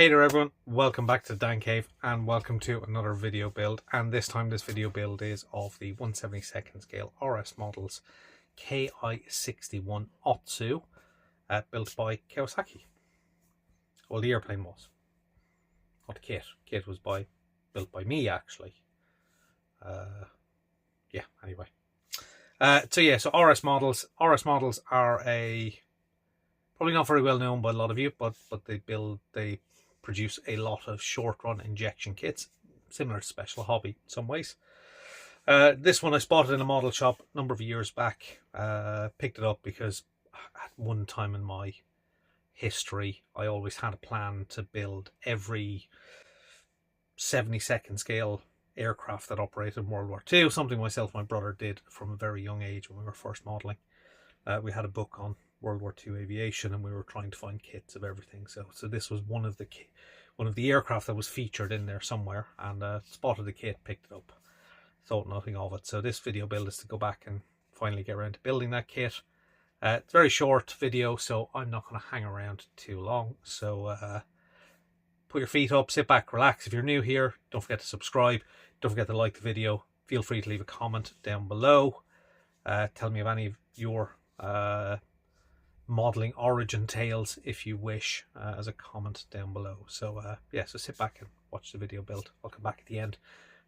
Hey there everyone, welcome back to Dan Cave and welcome to another video build, and this time this video build is of the 1/72nd scale RS Models KI-61 Otsu built by Kawasaki. Well, the airplane was, not the kit. Kit was built by me actually. Yeah, anyway. So RS Models are probably not very well known by a lot of you, but they produce a lot of short-run injection kits, similar to Special Hobby in some ways. This one I spotted in a model shop a number of years back. Picked it up because at one time in my history I always had a plan to build every 72nd scale aircraft that operated in World War II, something myself and my brother did from a very young age when we were first modelling. We had a book on World War II aviation and we were trying to find kits of everything. So this was one of the aircraft that was featured in there somewhere, and spotted the kit, picked it up, thought nothing of it. So this video build is to go back and finally get around to building that kit. It's a very short video, so I'm not going to hang around too long. So put your feet up, sit back, relax. If you're new here, don't forget to subscribe. Don't forget to like the video. Feel free to leave a comment down below. Tell me of any of your modeling origin tales if you wish, as a comment down below. So yeah, so sit back and watch the video build. I'll come back at the end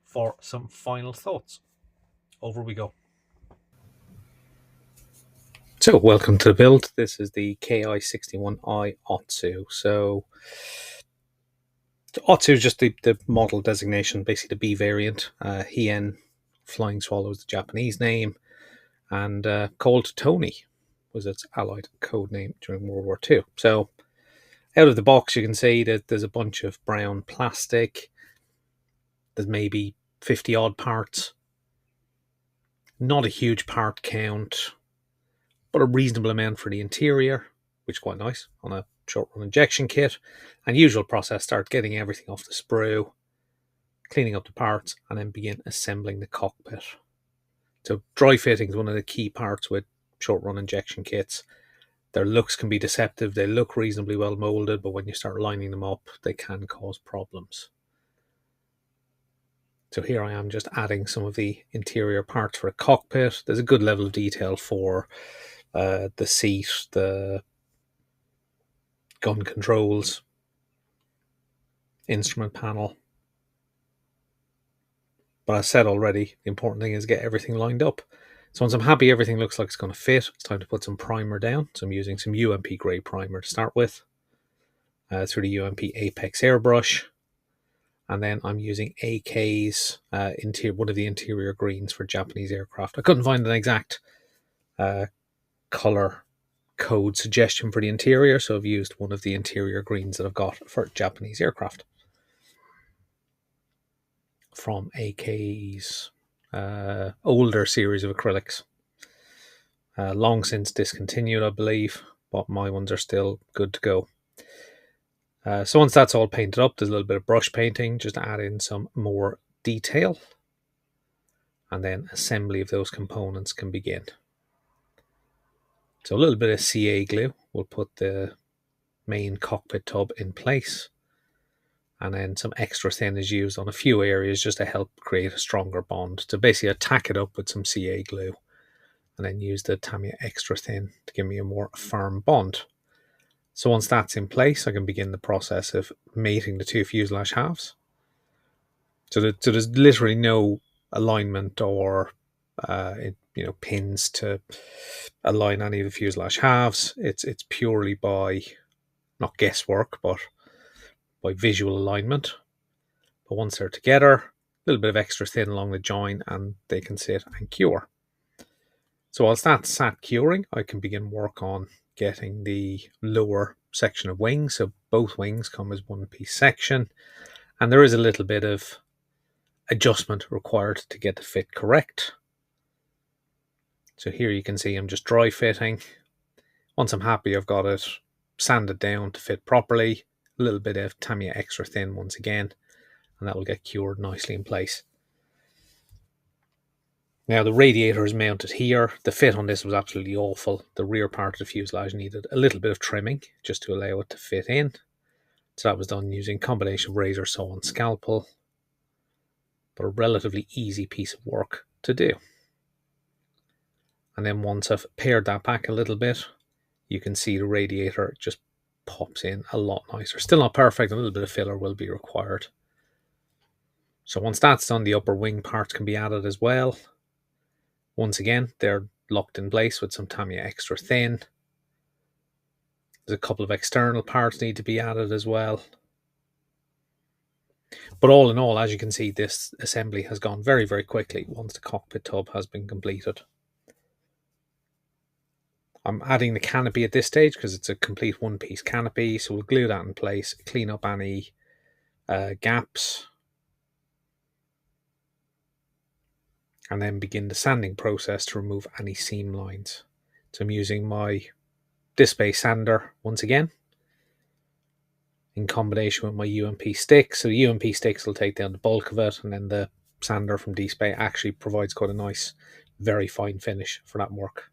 for some final thoughts. Over we go. So welcome to the build. This is the Ki-61I Otsu. So Otsu is just the model designation, basically the B variant. Hien, Flying Swallow is the Japanese name, and called Tony was its allied code name during World War II. So out of the box you can see that there's a bunch of brown plastic. There's maybe 50 odd parts. Not a huge part count, but a reasonable amount for the interior, which is quite nice on a short run injection kit. And usual process, start getting everything off the sprue, cleaning up the parts, and then begin assembling the cockpit. So dry fitting is one of the key parts with short-run injection kits. Their looks can be deceptive. They look reasonably well molded, but when you start lining them up, they can cause problems. So here I am just adding some of the interior parts for a cockpit. There's a good level of detail for the seat, the gun controls, instrument panel. But as I said already, the important thing is get everything lined up. So once I'm happy everything looks like it's going to fit, it's time to put some primer down. So I'm using some UMP grey primer to start with, through the UMP Apex airbrush. And then I'm using AK's one of the interior greens for Japanese aircraft. I couldn't find an exact colour code suggestion for the interior, so I've used one of the interior greens that I've got for Japanese aircraft from AK's older series of acrylics. Long since discontinued, I believe, but my ones are still good to go. So once that's all painted up, there's a little bit of brush painting just to add in some more detail, and then assembly of those components can begin. So a little bit of CA glue will put the main cockpit tub in place, and then some extra thin is used on a few areas just to help create a stronger bond. To basically tack it up with some CA glue and then use the Tamiya extra thin to give me a more firm bond. So once that's in place, I can begin the process of mating the two fuselage halves. So there's literally no alignment or pins to align any of the fuselage halves. It's purely by, not guesswork, but by visual alignment. But once they're together, a little bit of extra thin along the join and they can sit and cure. So whilst that's sat curing, I can begin work on getting the lower section of wings. So both wings come as one piece section, and there is a little bit of adjustment required to get the fit correct. So here you can see I'm just dry fitting. Once I'm happy I've got it sanded down to fit properly, a little bit of Tamiya extra thin once again, and that will get cured nicely in place. Now the radiator is mounted here. The fit on this was absolutely awful. The rear part of the fuselage needed a little bit of trimming just to allow it to fit in. So that was done using a combination of razor, saw and scalpel, but a relatively easy piece of work to do. And then once I've pared that back a little bit, you can see the radiator just pops in a lot nicer. Still not perfect, a little bit of filler will be required. So once that's done, the upper wing parts can be added as well. Once again, they're locked in place with some Tamiya extra thin. There's a couple of external parts need to be added as well. But all in all, as you can see, this assembly has gone very, very quickly once the cockpit tub has been completed. I'm adding the canopy at this stage because it's a complete one-piece canopy, so we'll glue that in place, clean up any gaps, and then begin the sanding process to remove any seam lines. So I'm using my disc base sander once again, in combination with my UMP sticks. So the UMP sticks will take down the bulk of it, and then the sander from disc base actually provides quite a nice, very fine finish for that work.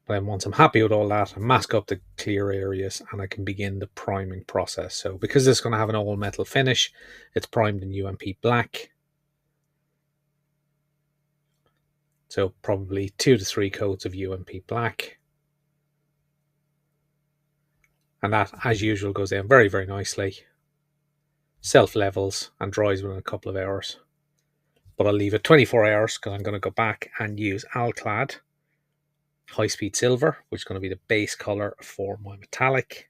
But then once I'm happy with all that, I mask up the clear areas and I can begin the priming process. So because this is going to have an all metal finish, it's primed in UMP black. So probably 2 to 3 coats of UMP black. And that, as usual, goes down very, very nicely. Self-levels and dries within a couple of hours. But I'll leave it 24 hours because I'm going to go back and use Alclad High-Speed Silver, which is going to be the base colour for my metallic.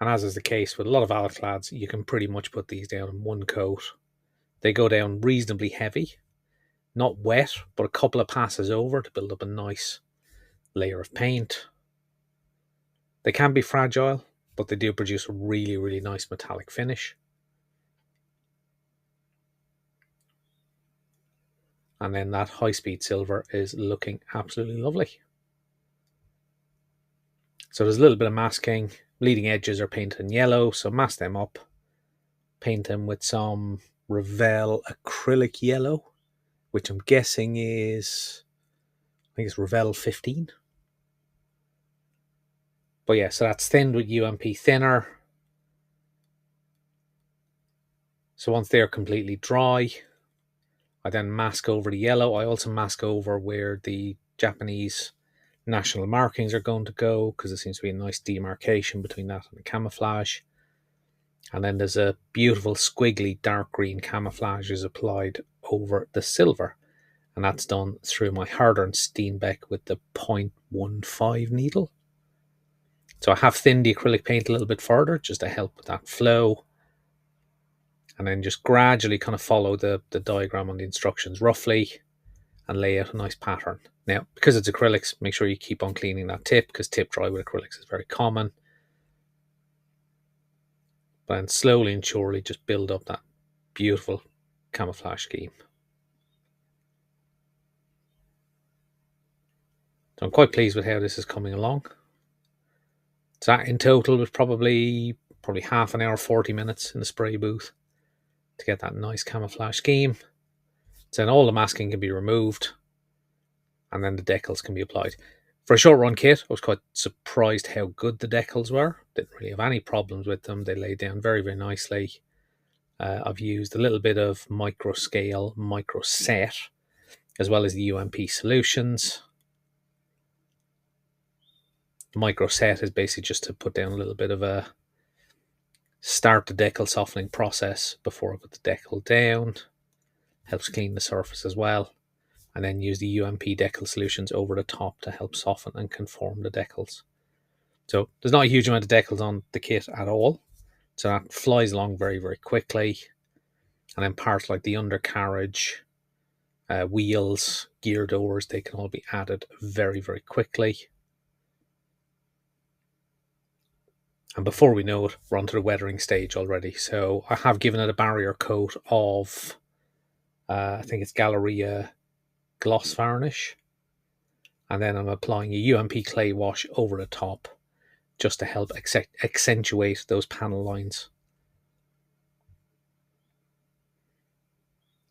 And as is the case with a lot of Alclads, you can pretty much put these down in one coat. They go down reasonably heavy, not wet, but a couple of passes over to build up a nice layer of paint. They can be fragile, but they do produce a really, really nice metallic finish. And then that high-speed silver is looking absolutely lovely. So there's a little bit of masking. Leading edges are painted in yellow, so mask them up. Paint them with some Revell acrylic yellow, which I'm guessing is, I think it's Revell 15. But yeah, so that's thinned with UMP thinner. So once they're completely dry, I then mask over the yellow. I also mask over where the Japanese national markings are going to go, because there seems to be a nice demarcation between that and the camouflage. And then there's a beautiful squiggly dark green camouflage is applied over the silver. And that's done through my hard-earned Steenbeck with the 0.15 needle. So I have thinned the acrylic paint a little bit further just to help with that flow. And then just gradually kind of follow the diagram on the instructions roughly and lay out a nice pattern. Now, because it's acrylics, make sure you keep on cleaning that tip, because tip dry with acrylics is very common. But then slowly and surely just build up that beautiful camouflage scheme. So I'm quite pleased with how this is coming along. So that in total was probably half an hour, 40 minutes in the spray booth to get that nice camouflage scheme. So then all the masking can be removed and then the decals can be applied. For a short run kit, I was quite surprised how good the decals were. Didn't really have any problems with them. They laid down very, very nicely. I've used a little bit of micro scale, micro set, as well as the UMP solutions. The micro set is basically just to put down a little bit of a start the decal softening process before I put the decal down. Helps clean the surface as well. And then use the UMP decal solutions over the top to help soften and conform the decals. So there's not a huge amount of decals on the kit at all. So that flies along very, very quickly. And then parts like the undercarriage, wheels, gear doors, they can all be added very, very quickly. And before we know it, we're onto the weathering stage already. So I have given it a barrier coat of, I think it's Galleria gloss varnish. And then I'm applying a UMP clay wash over the top just to help accentuate those panel lines.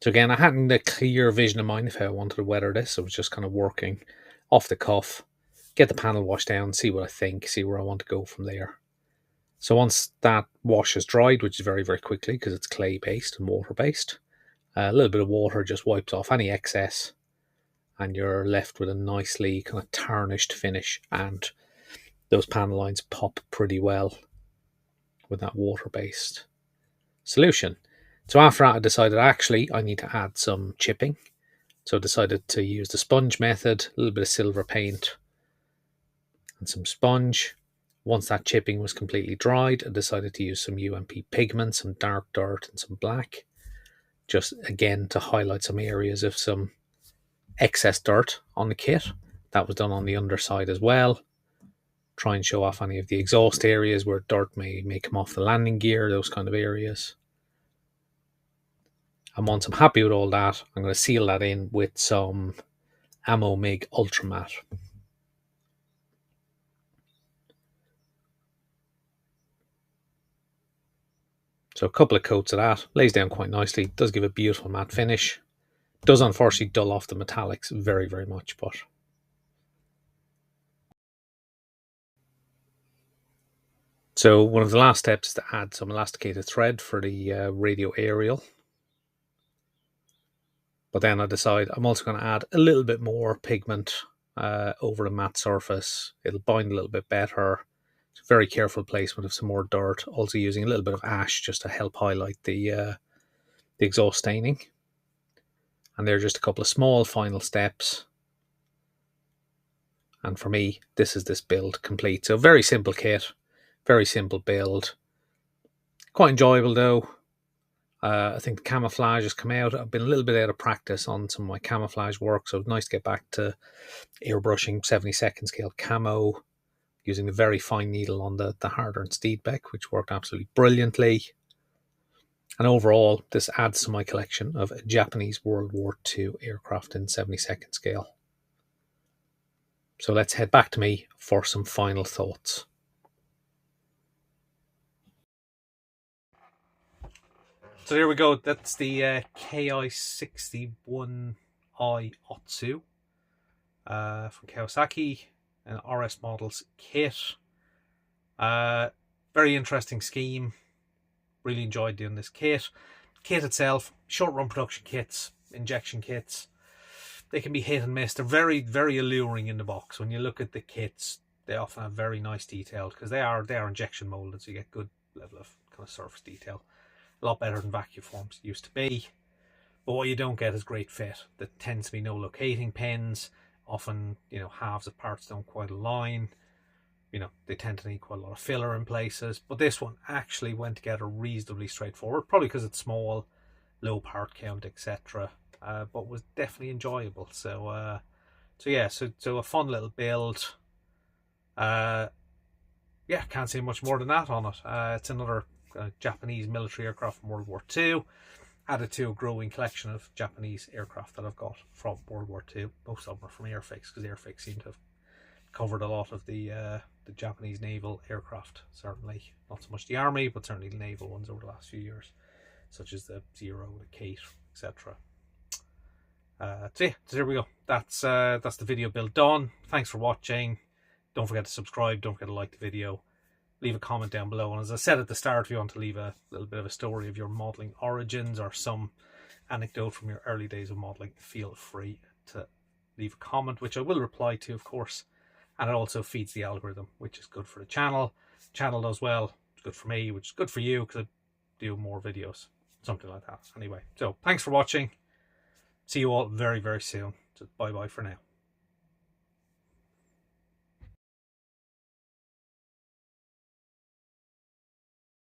So again, I hadn't a clear vision in mind of how I wanted to weather this. I was just kind of working off the cuff, get the panel wash down, see what I think, see where I want to go from there. So once that wash is dried, which is very, very quickly because it's clay-based and water-based, a little bit of water just wipes off any excess, and you're left with a nicely kind of tarnished finish, and those panel lines pop pretty well with that water-based solution. So after that, I decided actually I need to add some chipping. So I decided to use the sponge method, a little bit of silver paint and some sponge. Once that chipping was completely dried, I decided to use some UMP pigment, some dark dirt and some black, just again to highlight some areas of some excess dirt on the kit. That was done on the underside as well. Try and show off any of the exhaust areas where dirt may come off the landing gear, those kind of areas. And once I'm happy with all that, I'm going to seal that in with some Ammo MIG Ultra Matte. So a couple of coats of that, lays down quite nicely, does give a beautiful matte finish. Does unfortunately dull off the metallics very, very much, but so one of the last steps is to add some elasticated thread for the radio aerial. But then I decide I'm also going to add a little bit more pigment over a matte surface. It'll bind a little bit better. It's a very careful placement of some more dirt. Also using a little bit of ash just to help highlight the exhaust staining. And there are just a couple of small final steps. And for me, this is this build complete. So very simple kit, very simple build. Quite enjoyable though. I think the camouflage has come out. I've been a little bit out of practice on some of my camouflage work, so it's nice to get back to airbrushing 72nd scale camo, using a very fine needle on the hard-earned Steedbeck, which worked absolutely brilliantly. And overall, this adds to my collection of Japanese World War II aircraft in 72nd scale. So let's head back to me for some final thoughts. So there we go. That's the Ki-61I Otsu from Kawasaki, an RS Models kit. Very interesting scheme. Really enjoyed doing this kit. Kit itself, short run production kits, injection kits. They can be hit and miss. They're very, very alluring in the box. When you look at the kits, they often have very nice detail because they are injection molded, so you get good level of kind of surface detail. A lot better than vacuum forms used to be. But what you don't get is great fit. There tends to be no locating pins. Often, halves of parts don't quite align. They tend to need quite a lot of filler in places. But this one actually went together reasonably straightforward, probably because it's small, low part count, etc. But was definitely enjoyable. So a fun little build. Can't say much more than that on it. It's another Japanese military aircraft from World War II, added to a growing collection of Japanese aircraft that I've got from World War II. Most of them are from Airfix, because Airfix seem to have covered a lot of the Japanese naval aircraft. Certainly not so much the army, but certainly the naval ones over the last few years, such as the Zero, the Kate, etc. So there we go. That's the video build done. Thanks for watching. Don't forget to subscribe. Don't forget to like the video. Leave a comment down below. And as I said at the start, if you want to leave a little bit of a story of your modelling origins or some anecdote from your early days of modelling, feel free to leave a comment, which I will reply to, of course. And it also feeds the algorithm, which is good for the channel. Channel does well. It's good for me, which is good for you because I do more videos. Something like that. Anyway, so thanks for watching. See you all very, very soon. So bye-bye for now.